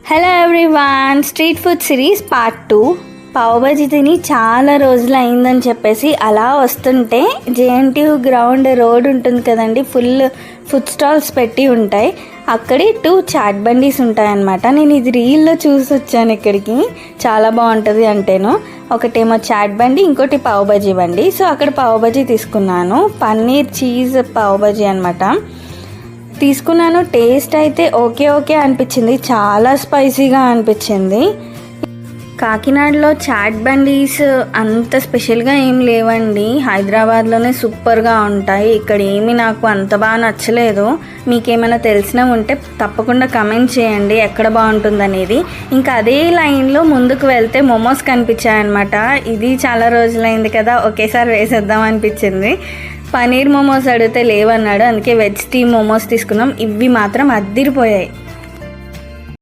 Hello everyone, street food series part 2. Pav bhaji తిని చాలా రోజులు అయిందని చెప్పేసి అలా వస్తుంటే జేఎన్టీయూ గ్రౌండ్ రోడ్ ఉంటుంది కదండి, ఫుల్ ఫుడ్ స్టాల్స్ పెట్టి ఉంటాయి. అక్కడి 2 చాట్ బండీస్ ఉంటాయన్నమాట. నేను ఇది రీల్లో చూసి వచ్చాను ఇక్కడికి. చాలా బాగుంటుంది అంటేను. ఒకటేమో చాట్ బండి, ఇంకోటి పావ్ బజీ బండి. సో అక్కడ పావ్ బజీ తీసుకున్నాను. పన్నీర్ చీజ్ పావ్ బజీ అనమాట తీసుకున్నాను. టేస్ట్ అయితే ఓకే అనిపించింది, చాలా స్పైసీగా అనిపించింది. కాకినాడలో చాట్ బండీస్ అంత స్పెషల్గా ఏం లేవండి, హైదరాబాద్లోనే సూపర్గా ఉంటాయి. ఇక్కడ ఏమి నాకు అంత బాగా నచ్చలేదు. మీకేమైనా తెలిసినవి ఉంటే తప్పకుండా కమెంట్ చేయండి ఎక్కడ బాగుంటుందనేది. ఇంకా అదే లైన్లో ముందుకు వెళ్తే మోమోస్ కనిపించాయన్నమాట. ఇది చాలా రోజులైంది కదా, ఒకేసారి వేసేద్దాం అనిపించింది. పనీర్ మోమోస్ అడిగితే లేవన్నాడు, అందుకే వెజ్ స్టీమ్ మోమోస్ తీసుకున్నాం. ఇవి మాత్రం అద్దిరిపోయాయి.